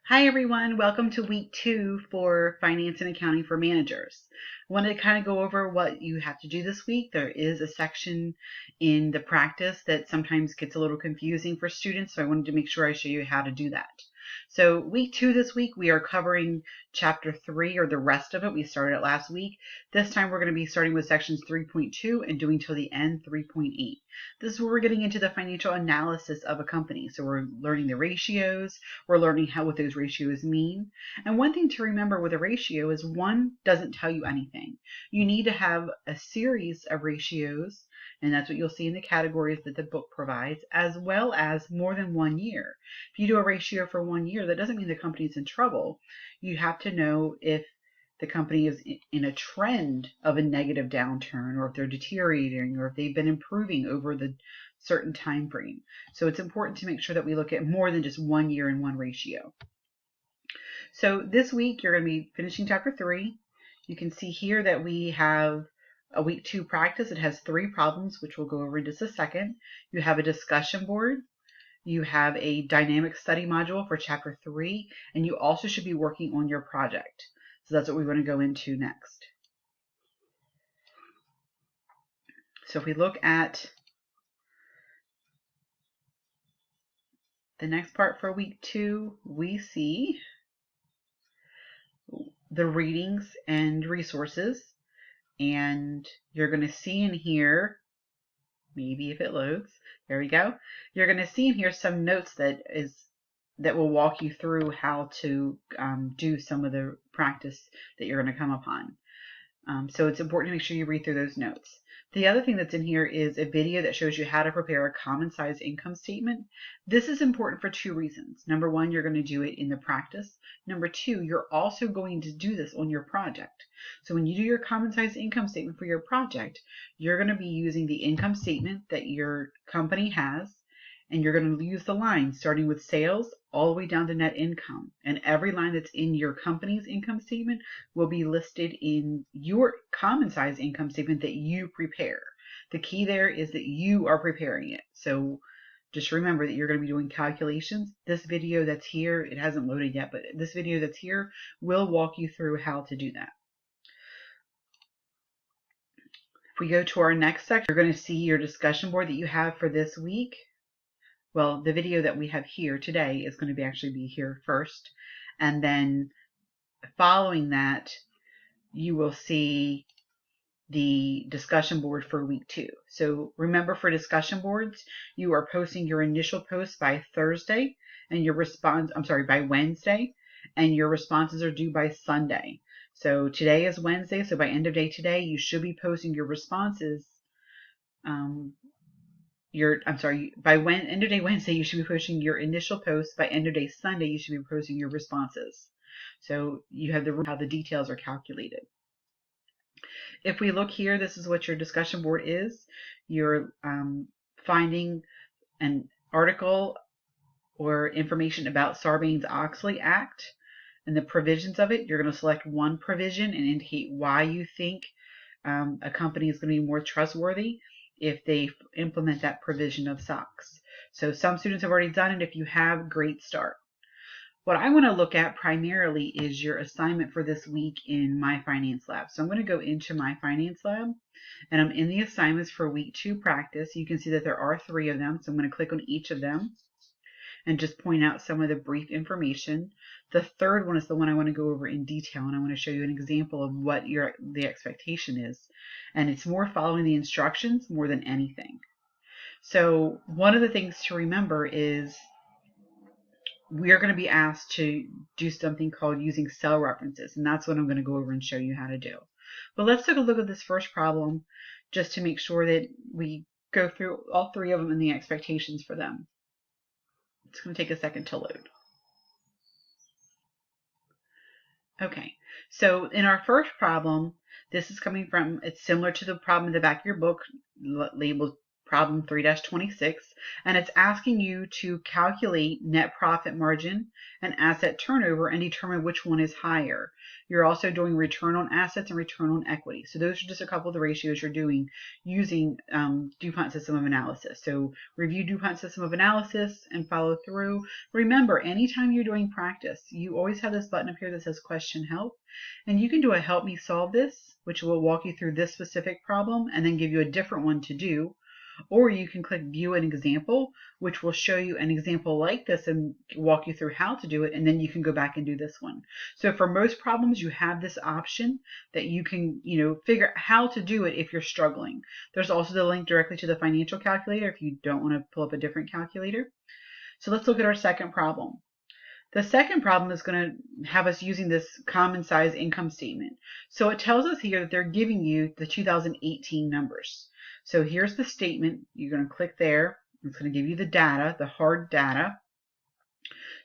Hi everyone, welcome to week 2 for Finance and Accounting for Managers. I wanted to kind of go over what you have to do this week. There is a section in the practice that sometimes gets a little confusing for students, so I wanted to make sure I show you how to do that. So week 2 this week, we are covering chapter 3, or the rest of it. We started it last week. This time we're going to be starting with sections 3.2 and doing till the end 3.8. This is where we're getting into the financial analysis of a company. So we're learning the ratios, we're learning what those ratios mean. And one thing to remember with a ratio is one doesn't tell you anything. You need to have a series of ratios, and that's what you'll see in the categories that the book provides, as well as more than 1 year. If you do a ratio for 1 year, that doesn't mean the company's in trouble. You have to know if the company is in a trend of a negative downturn, or if they're deteriorating, or if they've been improving over the certain time frame. So it's important to make sure that we look at more than just 1 year and one ratio. So this week you're going to be finishing chapter 3. You can see here that we have a week 2 practice. It has 3 problems, which we'll go over in just a second. You have a discussion board. You have a dynamic study module for chapter 3, and you also should be working on your project. So that's what we want to go into next. So if we look at the next part for week 2, we see the readings and resources, and you're going to see in here, maybe if it loads, there we go, you're going to see in here some notes that will walk you through how to do some of the practice that you're going to come upon. So it's important to make sure you read through those notes. The other thing that's in here is a video that shows you how to prepare a common size income statement. This is important for 2 reasons. Number 1, you're going to do it in the practice. Number 2, you're also going to do this on your project. So when you do your common size income statement for your project, you're going to be using the income statement that your company has, and you're going to use the line starting with sales all the way down to net income. And every line that's in your company's income statement will be listed in your common size income statement that you prepare. The key there is that you are preparing it. So just remember that you're going to be doing calculations. This video that's here, it hasn't loaded yet, but this video that's here will walk you through how to do that. If we go to our next section, you're going to see your discussion board that you have for this week. Well, the video that we have here today is going to actually be here first. And then following that, you will see the discussion board for week 2. So remember, for discussion boards, you are posting your initial post by Thursday and your by Wednesday, and your responses are due by Sunday. So today is Wednesday, so by end of day today, you should be posting your responses. By end of day Wednesday, you should be posting your initial post. By end of day Sunday, you should be posting your responses. So you have how the details are calculated. If we look here, this is what your discussion board is. You're finding an article or information about Sarbanes-Oxley Act and the provisions of it. You're going to select one provision and indicate why you think a company is going to be more trustworthy if they implement that provision of SOX. So some students have already done it. If you have, great start. What I want to look at primarily is your assignment for this week in My Finance Lab. So I'm going to go into My Finance Lab, and I'm in the assignments for week 2 practice. You can see that there are 3 of them, so I'm going to click on each of them and just point out some of the brief information. The third one is the one I want to go over in detail, and I want to show you an example of what the expectation is. And it's more following the instructions more than anything. So one of the things to remember is we are going to be asked to do something called using cell references, and that's what I'm going to go over and show you how to do. But let's take a look at this first problem just to make sure that we go through all 3 of them and the expectations for them. It's going to take a second to load. Okay, so in our first problem, this is coming from, it's similar to the problem in the back of your book labeled problem 3-26, and it's asking you to calculate net profit margin and asset turnover and determine which one is higher. You're also doing return on assets and return on equity. So those are just a couple of the ratios you're doing using DuPont system of analysis. So review DuPont system of analysis and follow through. Remember, anytime you're doing practice, you always have this button up here that says question help, and you can do a help me solve this, which will walk you through this specific problem and then give you a different one to do. Or you can click view an example, which will show you an example like this and walk you through how to do it, and then you can go back and do this one. So for most problems, you have this option that you can, figure out how to do it if you're struggling. There's also the link directly to the financial calculator if you don't want to pull up a different calculator. So let's look at our second problem. The second problem is going to have us using this common size income statement. So it tells us here that they're giving you the 2018 numbers. So here's the statement. You're going to click there. It's going to give you the data, the hard data.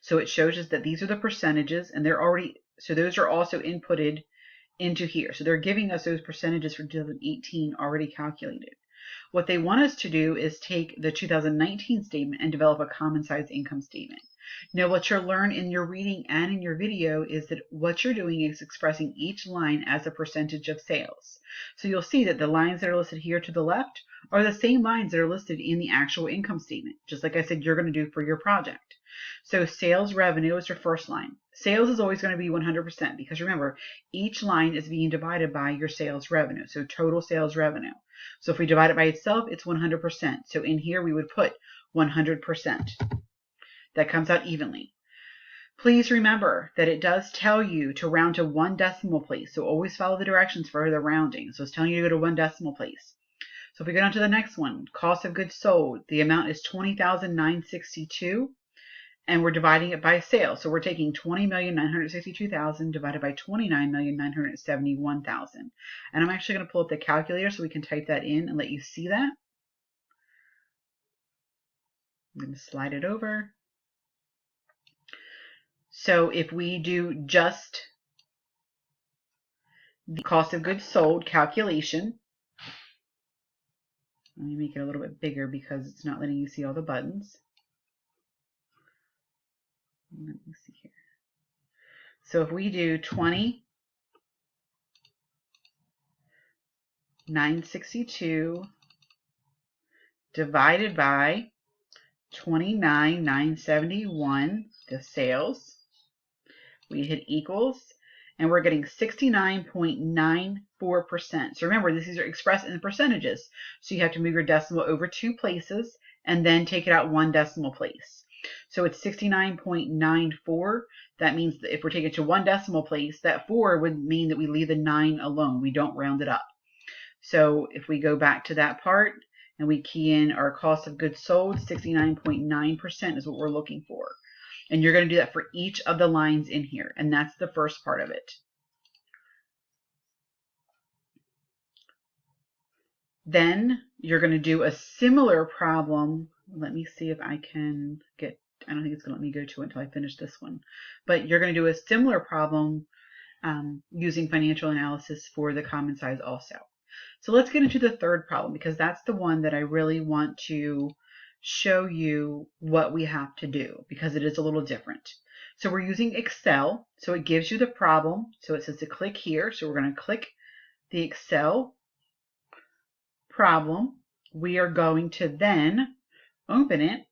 So it shows us that these are the percentages, and so those are also inputted into here. So they're giving us those percentages for 2018 already calculated. What they want us to do is take the 2019 statement and develop a common size income statement. Now, what you'll learn in your reading and in your video is that what you're doing is expressing each line as a percentage of sales. So you'll see that the lines that are listed here to the left are the same lines that are listed in the actual income statement, just like I said you're going to do for your project. So sales revenue is your first line. Sales is always going to be 100% because remember, each line is being divided by your sales revenue, so total sales revenue. So if we divide it by itself, it's 100%. So in here we would put 100%. That comes out evenly. Please remember that it does tell you to round to 1 decimal place. So always follow the directions for the rounding. So it's telling you to go to 1 decimal place. So if we go down to the next one, cost of goods sold, the amount is $20,962, and we're dividing it by sales. So we're taking $20,962,000 divided by $29,971,000. And I'm actually going to pull up the calculator so we can type that in and let you see that. I'm going to slide it over. So if we do just the cost of goods sold calculation, let me make it a little bit bigger because it's not letting you see all the buttons. Let me see here. So if we do 20,962 divided by 29,971, the sales, we hit equals, and we're getting 69.94%. So remember, these are expressed in percentages. So you have to move your decimal over 2 places and then take it out 1 decimal place. So it's 69.94. That means that if we're taking it to 1 decimal place, that 4 would mean that we leave the 9 alone. We don't round it up. So if we go back to that part and we key in our cost of goods sold, 69.9% is what we're looking for. And you're going to do that for each of the lines in here. And that's the first part of it. Then you're going to do a similar problem. Let me see if I can get, I don't think it's going to let me go to it until I finish this one. But you're going to do a similar problem using financial analysis for the common size also. So let's get into the third problem because that's the one that I really want to show you what we have to do because it is a little different. So we're using Excel. So it gives you the problem. So it says to click here. So we're going to click the Excel problem. We are going to then open it.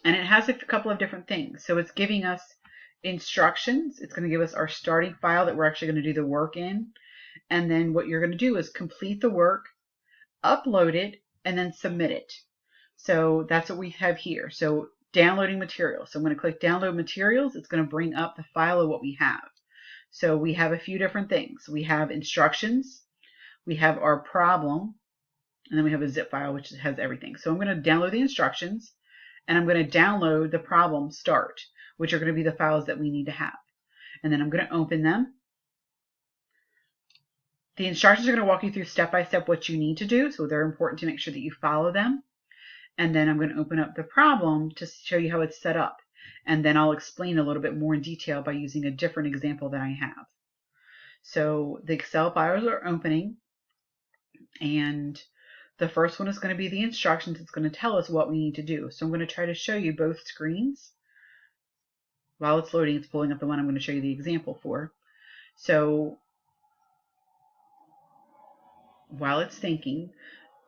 And it has a couple of different things. So it's giving us instructions. It's going to give us our starting file that we're actually going to do the work in. And then what you're going to do is complete the work, upload it, and then submit it. So that's what we have here. So downloading materials. So I'm going to click download materials. It's going to bring up the file of what we have. So we have a few different things. We have instructions. We have our problem. And then we have a zip file which has everything. So I'm going to download the instructions. And I'm going to download the problem start, which are going to be the files that we need to have. And then I'm going to open them. The instructions are going to walk you through step by step what you need to do, so they're important to make sure that you follow them. And then I'm going to open up the problem to show you how it's set up. And then I'll explain a little bit more in detail by using a different example that I have. So the Excel files are opening, and The first one is going to be the instructions. It's going to tell us what we need to do. So I'm going to try to show you both screens. While it's loading, it's pulling up the one I'm going to show you the example for. So while it's thinking,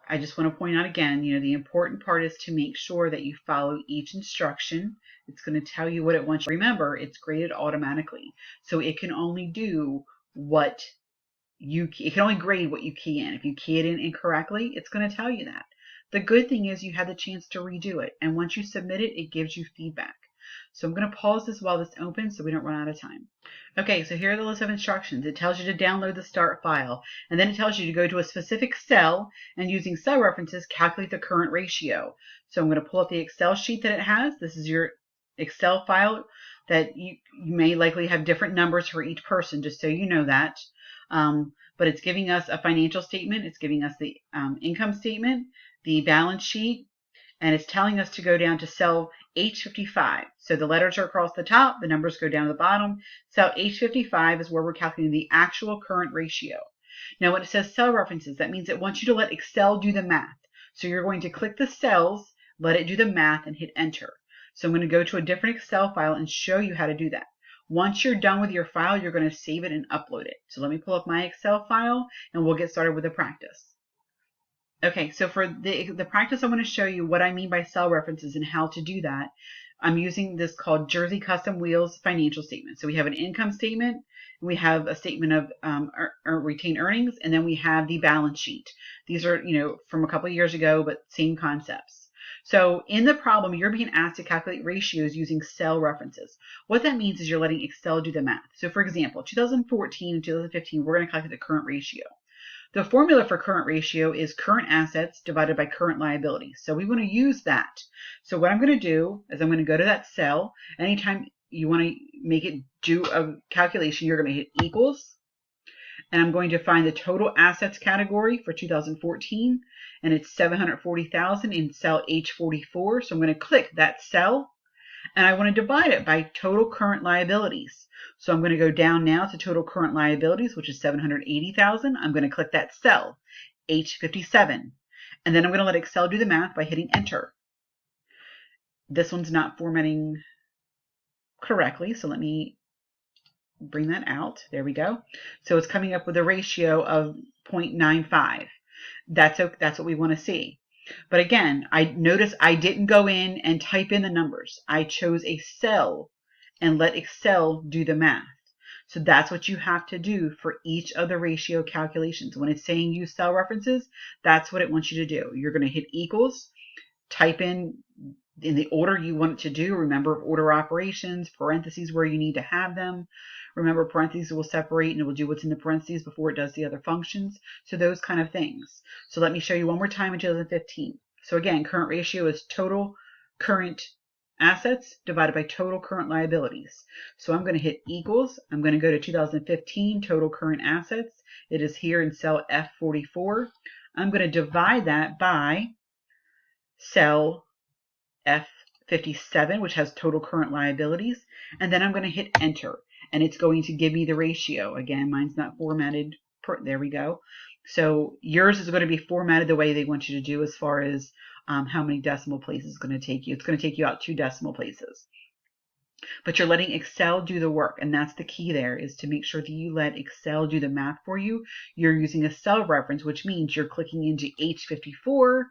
I just want to point out again, the important part is to make sure that you follow each instruction. It's going to tell you what it wants you to remember. It's graded automatically. So it can only do what it can only grade what you key in. If you key it in incorrectly, it's going to tell you that. The good thing is you had the chance to redo it. And once you submit it, it gives you feedback. So I'm going to pause this while this opens so we don't run out of time. Okay, so here are the list of instructions. It tells you to download the start file, and then it tells you to go to a specific cell and using cell references, calculate the current ratio. So I'm going to pull up the Excel sheet that it has. This is your Excel file that you may likely have different numbers for each person, just so you know that. But it's giving us a financial statement. It's giving us the income statement, the balance sheet, and it's telling us to go down to cell H55. So the letters are across the top, the numbers go down to the bottom. Cell H55 is where we're calculating the actual current ratio. Now when it says cell references, that means it wants you to let Excel do the math. So you're going to click the cells, let it do the math, and hit enter. So I'm going to go to a different Excel file and show you how to do that. Once you're done with your file, you're going to save it and upload it. So let me pull up my Excel file and we'll get started with the practice. Okay, so for the practice, I want to show you what I mean by cell references and how to do that. I'm using this called Jersey Custom Wheels financial statement. So we have an income statement, we have a statement of retained earnings, and then we have the balance sheet. These are, from a couple of years ago, but same concepts. So in the problem, you're being asked to calculate ratios using cell references. What that means is you're letting Excel do the math. So for example, 2014 and 2015, we're going to calculate the current ratio. The formula for current ratio is current assets divided by current liabilities. So we want to use that. So what I'm going to do is I'm going to go to that cell. Anytime you want to make it do a calculation, you're going to hit equals. And I'm going to find the total assets category for 2014. And it's $740,000 in cell H44. So I'm going to click that cell. And I want to divide it by total current liabilities. So I'm going to go down now to total current liabilities, which is $780,000. I'm going to click that cell, H57. And then I'm going to let Excel do the math by hitting enter. This one's not formatting correctly, so let me bring that out. There we go. So it's coming up with a ratio of 0.95. That's what we want to see. But again, I notice I didn't go in and type in the numbers. I chose a cell and let Excel do the math. So that's what you have to do for each of the ratio calculations. When it's saying use cell references, that's what it wants you to do. You're going to hit equals, type in the order you want it to do. Remember order operations, parentheses where you need to have them. Remember, parentheses will separate and it will do what's in the parentheses before it does the other functions. So those kind of things. So let me show you one more time in 2015. So again, current ratio is total current assets divided by total current liabilities. So I'm going to hit equals. I'm going to go to 2015 total current assets. It is here in cell F44. I'm going to divide that by cell F57, which has total current liabilities. And then I'm going to hit enter. And it's going to give me the ratio. Again, mine's not formatted. There we go. So yours is going to be formatted the way they want you to do as far as how many decimal places it's going to take you. It's going to take you out 2 decimal places. But you're letting Excel do the work. And that's the key there, is to make sure that you let Excel do the math for you. You're using a cell reference, which means you're clicking into H54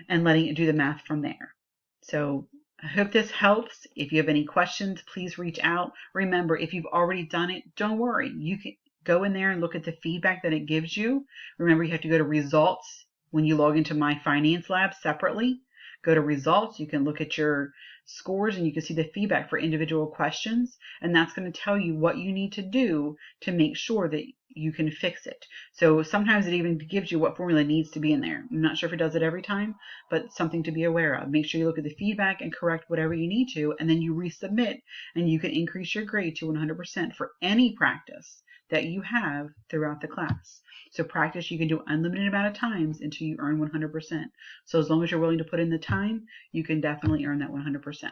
and letting it do the math from there. So I hope this helps. If you have any questions, please reach out. Remember, if you've already done it, don't worry. You can go in there and look at the feedback that it gives you. Remember, you have to go to results when you log into My Finance Lab separately. Go to results. You can look at your scores and you can see the feedback for individual questions. And that's going to tell you what you need to do to make sure that you can fix it. So sometimes it even gives you what formula needs to be in there. I'm not sure if it does it every time, but something to be aware of. Make sure you look at the feedback and correct whatever you need to, and then you resubmit, and you can increase your grade to 100% for any practice that you have throughout the class. So practice you can do unlimited amount of times until you earn 100%. So as long as you're willing to put in the time, you can definitely earn that 100%.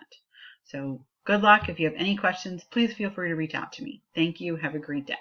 So good luck. If you have any questions, please feel free to reach out to me. Thank you. Have a great day.